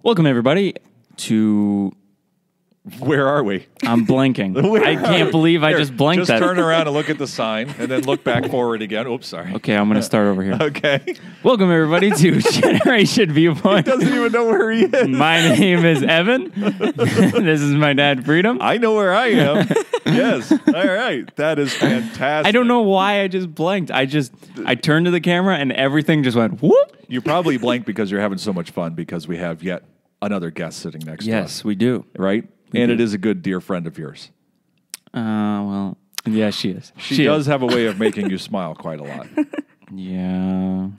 Welcome, everybody, to... Where are we? I'm blanking. I can't believe I just blanked that. Just turn around and look at the sign, and then look back forward again. Oops, sorry. Okay, I'm going to start over here. Okay. Welcome, everybody, to Generation Viewpoint. He doesn't even know where he is. My name is Evan. This is my dad, Freedom. I know where I am. Yes. All right. That is fantastic. I don't know why I just blanked. I turned to the camera, and everything just went whoop. You probably blanked because you're having so much fun because we have yet another guest sitting next to us. Yes, we do. Right? And it is a good dear friend of yours. Well, yeah, she is. She does have a way of making you smile quite a lot. Yeah.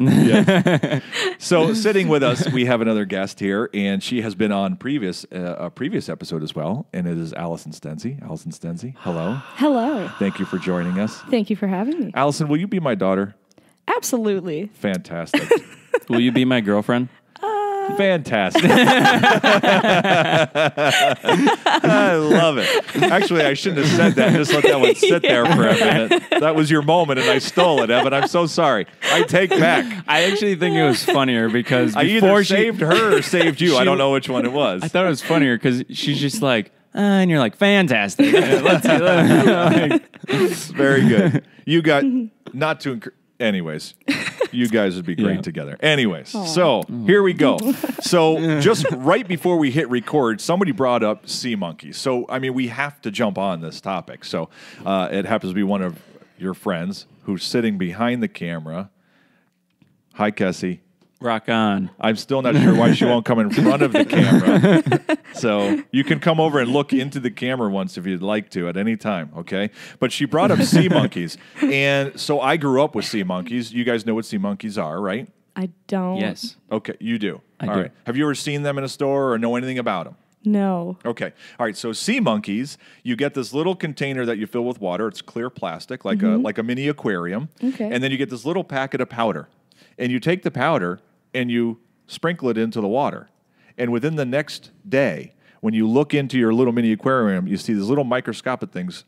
Yeah. So sitting with us, we have another guest here, and she has been on a previous episode as well, and it is Allison Stuenzi. Allison Stuenzi, hello. Hello. Thank you for joining us. Thank you for having me. Allison, will you be my daughter? Absolutely. Fantastic. Will you be my girlfriend? Fantastic. I love it. Actually, I shouldn't have said that. Just let that one sit there for a minute. That was your moment, and I stole it, Evan. I'm so sorry. I take back. I actually think it was funnier because I either saved her or saved you. I don't know which one it was. I thought it was funnier because she's just like, and you're like, fantastic. Let's Very good. You got not to. Anyways, you guys would be great together. Anyways, so here we go. So just right before we hit record, somebody brought up sea monkeys. So, I mean, we have to jump on this topic. So it happens to be one of your friends who's sitting behind the camera. Hi, Kessie. Rock on. I'm still not sure why she won't come in front of the camera. So you can come over and look into the camera once if you'd like to at any time, okay? But she brought up sea monkeys. And so I grew up with sea monkeys. You guys know what sea monkeys are, right? I don't. Yes. Okay, you do. I All do. right. Have you ever seen them in a store or know anything about them? No. Okay. All right. So sea monkeys, you get this little container that you fill with water. It's clear plastic, like a mini aquarium. Okay. And then you get this little packet of powder. And you take the powder and you sprinkle it into the water. And within the next day, when you look into your little mini aquarium, you see these little microscopic things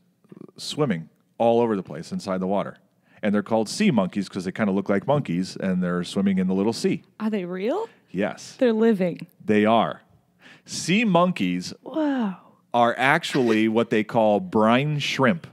swimming all over the place inside the water. And they're called sea monkeys because they kind of look like monkeys, and they're swimming in the little sea. Are they real? Yes. They're living. They are. Sea monkeys Wow. are actually what they call brine shrimp.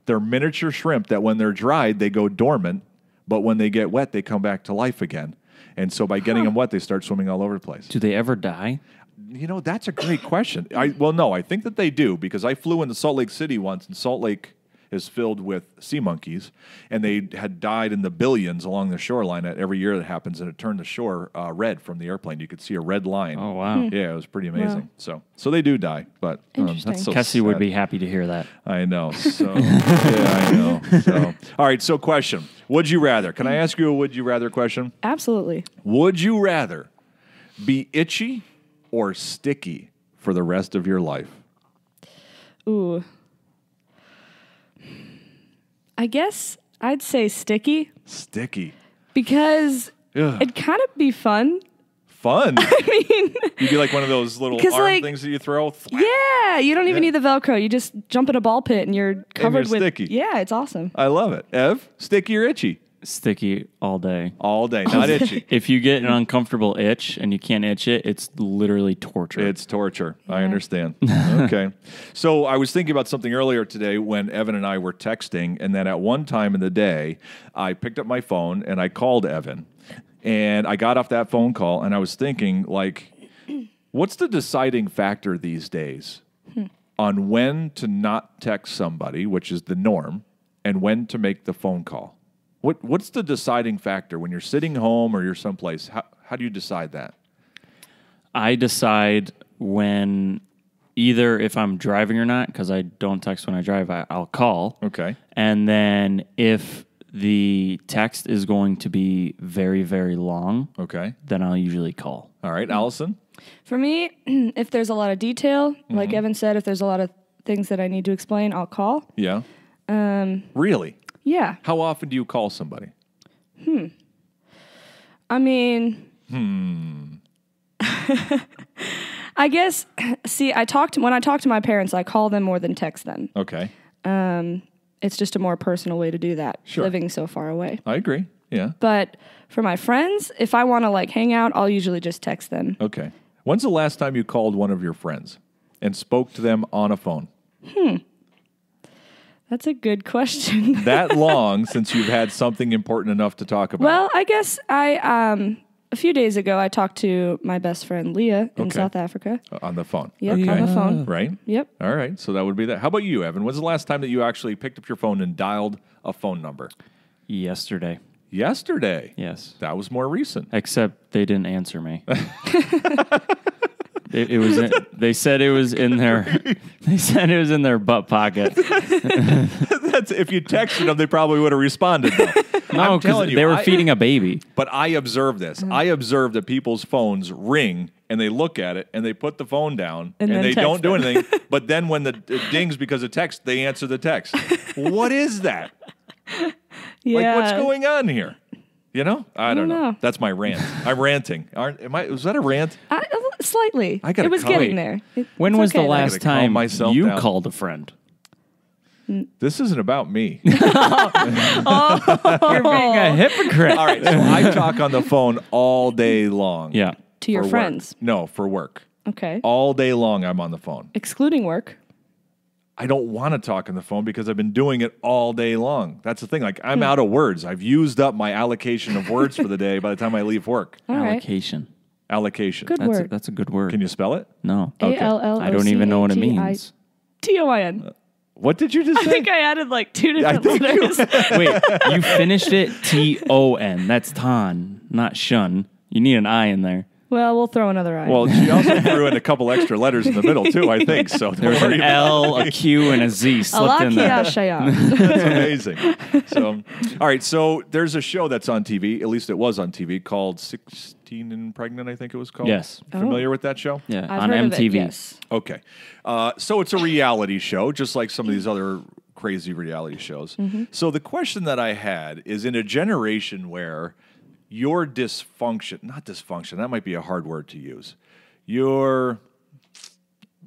They're miniature shrimp that when they're dried, they go dormant, but when they get wet, they come back to life again. And so by getting them wet, they start swimming all over the place. Do they ever die? You know, that's a great question. No, I think that they do because I flew into Salt Lake City once, and Salt Lake is filled with sea monkeys, and they had died in the billions along the shoreline. Every year that happens, and it turned the shore red from the airplane. You could see a red line. Oh, wow. Yeah, it was pretty amazing. Wow. So they do die, but Interesting. that's so Kessie would sad. be happy to hear that. I know. So yeah, I know. So all right. So question: would you rather? Can I ask you a would you rather question? Absolutely. Would you rather be itchy or sticky for the rest of your life? Ooh. I guess I'd say sticky Sticky. because Ugh. it'd kind of be fun. Fun. I mean, You'd be like one of those little 'Cause, arm like, things that you throw. yeah, you don't even need the Velcro. You just jump in a ball pit and you're covered with sticky. Yeah, it's awesome. I love it. Ev, sticky or itchy? Sticky all day. All day, not itchy. If you get an uncomfortable itch and you can't itch it, it's literally torture. It's torture. I understand. Okay. So I was thinking about something earlier today when Evan and I were texting, and then at one time in the day, I picked up my phone and I called Evan. And I got off that phone call, and I was thinking, like, what's the deciding factor these days on when to not text somebody, which is the norm, and when to make the phone call? What's the deciding factor when you're sitting home or you're someplace? How do you decide that? I decide when either if I'm driving or not, because I don't text when I drive, I'll call. Okay. And then if the text is going to be very, very long, Okay. then I'll usually call. All right, Allison? For me, if there's a lot of detail, like Evan said, if there's a lot of things that I need to explain, I'll call. Yeah. Really? Yeah. How often do you call somebody? I mean, I guess, see, when I talk to my parents, I call them more than text them. Okay. It's just a more personal way to do that, Sure. living so far away. I agree. Yeah. But for my friends, if I want to like hang out, I'll usually just text them. Okay. When's the last time you called one of your friends and spoke to them on a phone? That's a good question. That long since you've had something important enough to talk about? Well, I guess a few days ago, I talked to my best friend Leah in South Africa. On the phone. Yep, Okay. on the phone. Right? Yep. All right. So that would be that. How about you, Evan? When's the last time that you actually picked up your phone and dialed a phone number? Yesterday. Yesterday. Yes. That was more recent. Except they didn't answer me. It was. They said it was in their. They said it was in their butt pocket. That's if you texted them, they probably would have responded. Though. No, because they were feeding a baby. But I observe this. I observe that people's phones ring and they look at it and they put the phone down and then they don't text do them. anything. But then when it dings because of text, they answer the text. What is that? Yeah. Like, what's going on here? You know? I don't know. know. That's my rant. I'm ranting. Was that a rant? Slightly. I gotta It was call- getting there. When was the okay, last gotta calm time myself you down. called a friend? This isn't about me. You're being a hypocrite. All right. So I talk on the phone all day long. Yeah. To your For work. friends. No, for work. Okay. All day long I'm on the phone. Excluding work. I don't want to talk on the phone because I've been doing it all day long. That's the thing. Like, I'm out of words. I've used up my allocation of words for the day by the time I leave work. All right. Allocation. Allocation. Good word. That's a good word. Can you spell it? No. Okay. I don't even know what it means. T-O-I-N. What did you just I say? think I added like 2 I different think letters. Wait, you finished it T-O-N. That's ton, not shun. You need an I in there. Well, we'll throw another I. Well, she also threw in a couple extra letters in the middle, too, I think. So There was an L, a Q, and a Z slipped in there. Alakia Shayan. That's amazing. So, all right. So there's a show that's on TV, at least it was on TV, called 16 and Pregnant, I think it was called. Yes. Familiar with that show? Yeah, I've on heard MTV. Of it, yes. Okay. So it's a reality show, just like some of these other crazy reality shows. So the question that I had is, in a generation where your dysfunction, not dysfunction, that might be a hard word to use.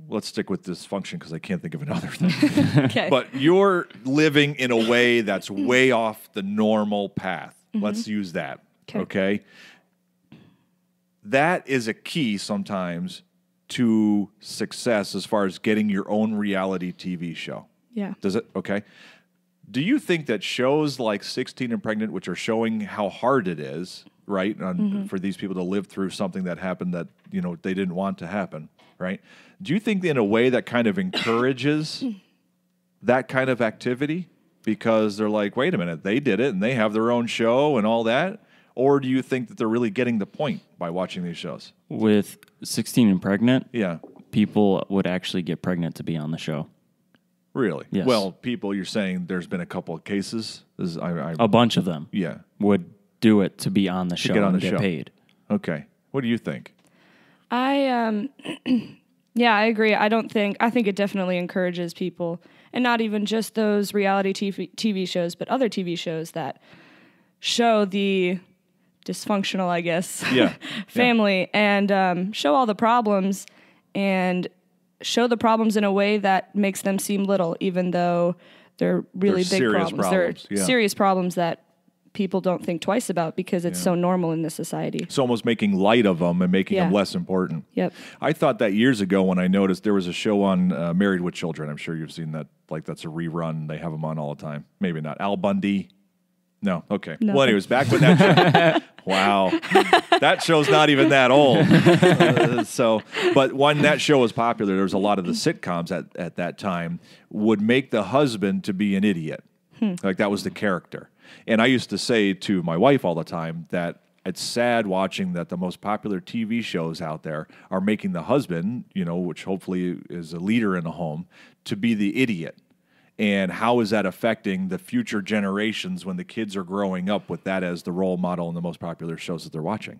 Let's stick with dysfunction because I can't think of another thing. Okay. But you're living in a way that's way off the normal path. Let's use that. Okay. That is a key sometimes to success as far as getting your own reality TV show. Yeah. Does it? Okay. Do you think that shows like 16 and Pregnant, which are showing how hard it is, right, for these people to live through something that happened that, you know, they didn't want to happen, right? Do you think in a way that kind of encourages that kind of activity because they're like, wait a minute, they did it and they have their own show and all that? Or do you think that they're really getting the point by watching these shows? With 16 and Pregnant, Yeah. people would actually get pregnant to be on the show. Really? Yes. Well, people, you're saying there's been a couple of cases? A bunch of them Yeah. would do it to be on the show get on and the get show. paid. Okay. What do you think? I agree. I think it definitely encourages people, and not even just those reality TV shows, but other TV shows that show the dysfunctional, I guess, Yeah. family and show all the problems and show the problems in a way that makes them seem little, even though they're really They're big serious problems. problems, They're yeah. serious problems that people don't think twice about because it's so normal in this society. It's almost making light of them and making them Yeah. less important. Yep. I thought that years ago when I noticed there was a show on Married with Children. I'm sure you've seen that. Like, that's a rerun. They have them on all the time. Maybe not. Al Bundy. No. Okay. Well, Nothing. anyways, back when that show. Wow. That show's not even that old. But when that show was popular, there was a lot of the sitcoms at that time would make the husband to be an idiot. Like, that was the character. And I used to say to my wife all the time that it's sad watching that the most popular TV shows out there are making the husband, you know, which hopefully is a leader in a home, to be the idiot. And how is that affecting the future generations when the kids are growing up with that as the role model in the most popular shows that they're watching?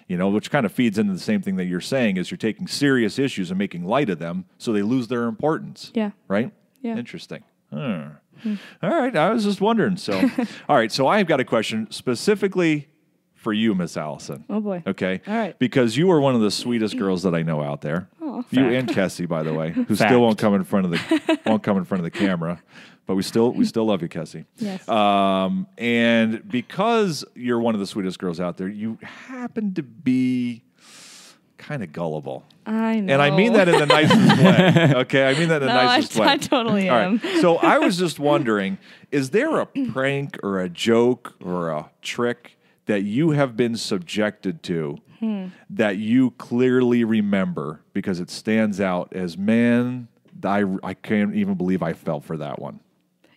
You know, which kind of feeds into the same thing that you're saying is you're taking serious issues and making light of them so they lose their importance. Yeah. Right? Yeah. Interesting. All right. I was just wondering. So, all right. So I've got a question specifically for you, Miss Allison. Oh, boy. Okay. All right. Because you are one of the sweetest girls that I know out there. You and Kessie, by the way, who Fact. still won't come in front of the camera, but we still love you, Kessie. Yes. And because you're one of the sweetest girls out there, you happen to be kind of gullible. I know. And I mean that in the nicest way. Okay, I mean that in the nicest way. I totally All am. right. So I was just wondering, is there a prank or a joke or a trick that you have been subjected to that you clearly remember because it stands out as, man, I can't even believe I fell for that one?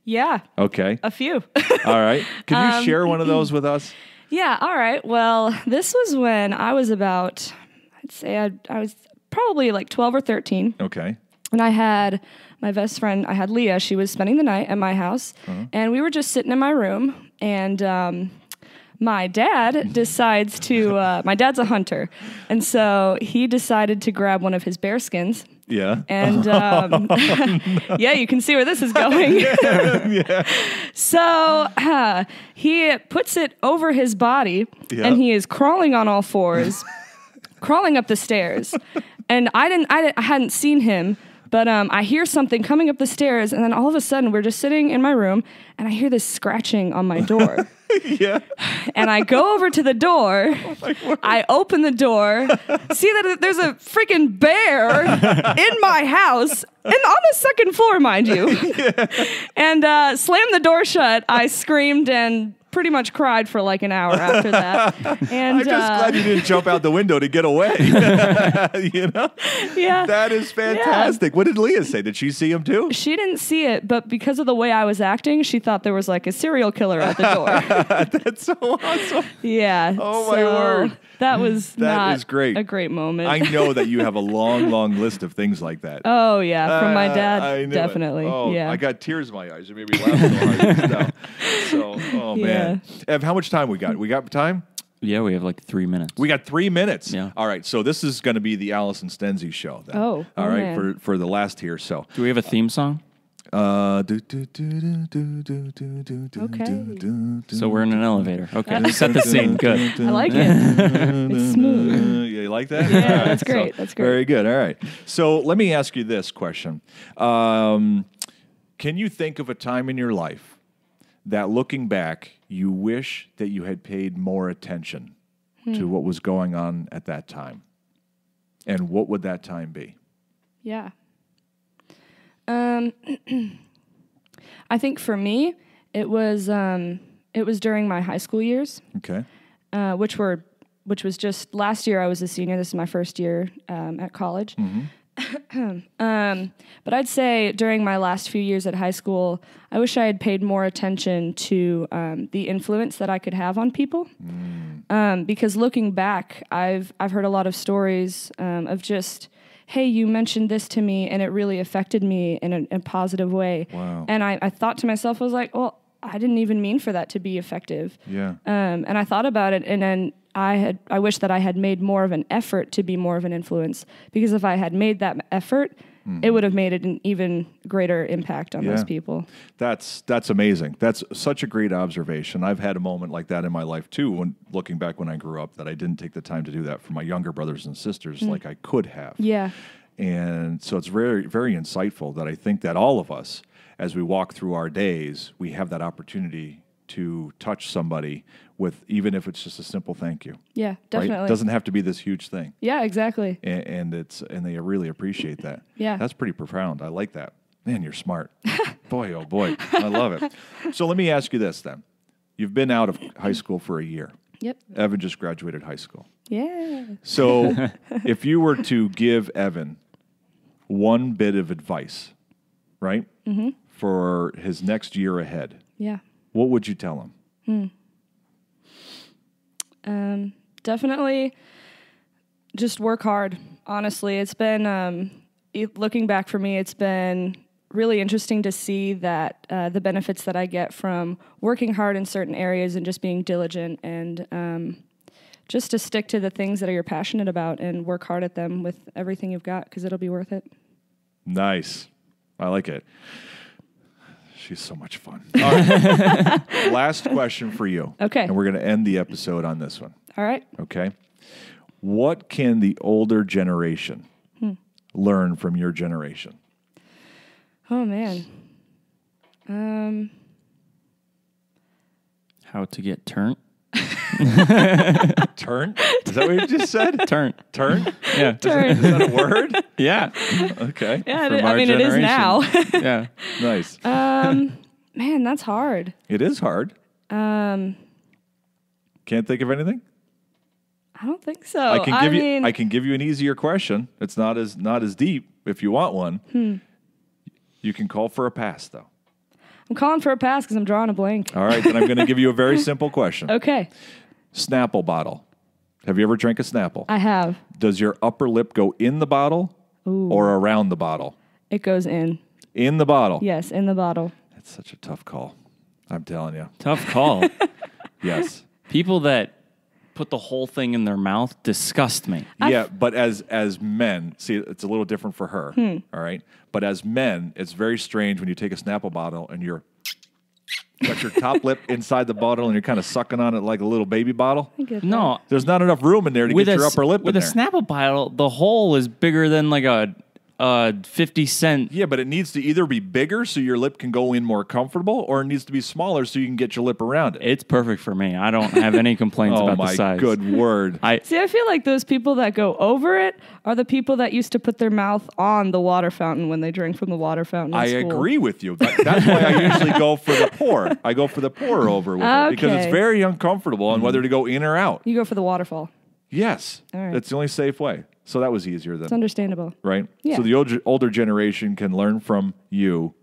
Yeah. Okay. A few. All right. Can you share one of those with us? Yeah. All right. Well, this was when I was about, I'd say I was probably like 12 or 13. Okay. And I had my best friend, I had Leah. She was spending the night at my house. And we were just sitting in my room. And my dad decides to, my dad's a hunter. And so he decided to grab one of his bear skins. Yeah. And yeah, you can see where this is going. So he puts it over his body and he is crawling on all fours, crawling up the stairs. And I hadn't seen him, but I hear something coming up the stairs, and then all of a sudden we're just sitting in my room and I hear this scratching on my door. Yeah. And I go over to the door. I open the door, see that there's a freaking bear in my house, and on the second floor, mind you. And slammed the door shut. I screamed and pretty much cried for like an hour after that. And I'm just glad you didn't jump out the window to get away. You know? Yeah. That is fantastic. What did Leah say? Did she see him too? She didn't see it, but because of the way I was acting, she thought there was like a serial killer at the door. That's so awesome. Yeah. Oh, my word. That was That is great. a great moment. I know that you have a long, long list of things like that. Oh, yeah. From my I dad, knew definitely. It. Oh, yeah. I got tears in my eyes. It made me laugh so hard just now. So, oh, man. Ev, how much time we got? We got time? Yeah, we have like 3 minutes. We got 3 minutes. Yeah. All right. So this is going to be the Allison Stuenzi show then. Oh, all right. man. For the last here. So. Do we have a theme song? Okay. So we're in an elevator. Okay, set the scene. Good. I like it. It's smooth. You like that? Yeah, All right, that's great. That's great. Very good. All right. So let me ask you this question. Can you think of a time in your life that looking back, you wish that you had paid more attention to what was going on at that time? And what would that time be? Yeah. I think for me, it was during my high school years, Okay. which was just last year. I was a senior. This is my first year at college. But I'd say during my last few years at high school, I wish I had paid more attention to the influence that I could have on people. Because looking back, I've heard a lot of stories of just, hey, you mentioned this to me, and it really affected me in a positive way. Wow. And I thought to myself, I was like, well, I didn't even mean for that to be effective. Yeah. And I thought about it, and then I wish that I had made more of an effort to be more of an influence, because if I had made that effort, it would have made it an even greater impact on those people. That's amazing. That's such a great observation. I've had a moment like that in my life too, when looking back when I grew up, that I didn't take the time to do that for my younger brothers and sisters like I could have. Yeah. And so it's very, very insightful that I think that all of us, as we walk through our days, we have that opportunity to touch somebody with, even if it's just a simple thank you. Yeah, definitely. Right? It doesn't have to be this huge thing. Yeah, exactly. And they really appreciate that. Yeah. That's pretty profound. I like that. Man, you're smart. Boy, oh boy. I love it. So let me ask you this then. You've been out of high school for a year. Yep. Evan just graduated high school. Yeah. So if you were to give Evan one bit of advice, right, for his next year ahead, Yeah. what would you tell him? Definitely just work hard. Honestly, it's been, looking back for me, it's been really interesting to see that the benefits that I get from working hard in certain areas and just being diligent, and just to stick to the things that you're passionate about and work hard at them with everything you've got, because it'll be worth it. Nice. I like it. She's so much fun. All right. Last question for you. Okay. And we're going to end the episode on this one. All right. Okay. What can the older generation learn from your generation? Oh man. How to get turned? Turn? Is that what you just said? Turn. Turn? Yeah. Turn. Is that a word? Yeah. Okay. Yeah, From I our mean, it is generation. now. Yeah. Nice. Man, that's hard. It is hard. Can't think of anything? I don't think so. I can give you an easier question. It's not as deep if you want one. You can call for a pass though. I'm calling for a pass because I'm drawing a blank. All right, then I'm going to give you a very simple question. Okay. Snapple bottle. Have you ever drank a Snapple? I have. Does your upper lip go in the bottle or around the bottle? It goes in. In the bottle. Yes, in the bottle. That's such a tough call. I'm telling you. Tough call. Yes. People that put the whole thing in their mouth disgust me. Yeah, but as men, see, it's a little different for her. All right, but as men, it's very strange when you take a Snapple bottle and you're got your top lip inside the bottle and you're kind of sucking on it like a little baby bottle. I get that. No. There's not enough room in there to get your upper lip in With a there. Snapple bottle, the hole is bigger than like a 50-cent. Yeah, but it needs to either be bigger so your lip can go in more comfortable, or it needs to be smaller so you can get your lip around it. It's perfect for me. I don't have any complaints Oh about the my size. good word! See, I feel like those people that go over it are the people that used to put their mouth on the water fountain when they drink from the water fountain in I school. agree with you. That's why I usually go for the pour. I go for the pour over with it because it's Okay. very uncomfortable on whether to go in or out. You go for the waterfall. Yes, All right. that's the only safe way. So that was easier It's than understandable. right. Yeah. So the older generation can learn from you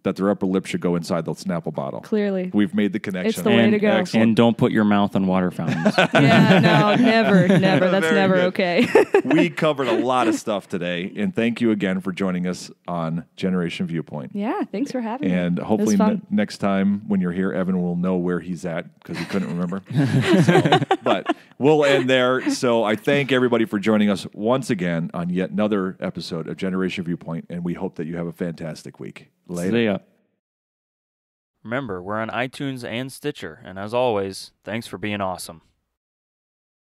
that their upper lip should go inside the Snapple bottle. Clearly. We've made the connection. It's the way to go. Excellent. And don't put your mouth on water fountains. Yeah, no, never. That's Very never good. okay. We covered a lot of stuff today, and thank you again for joining us on Generation Viewpoint. Yeah, thanks for having me. And It was hopefully fun. next time when you're here, Evan will know where he's at because he couldn't remember. But we'll end there. So I thank everybody for joining us once again on yet another episode of Generation Viewpoint, and we hope that you have a fantastic week. Later. See ya. Remember, we're on iTunes and Stitcher, and as always, thanks for being awesome.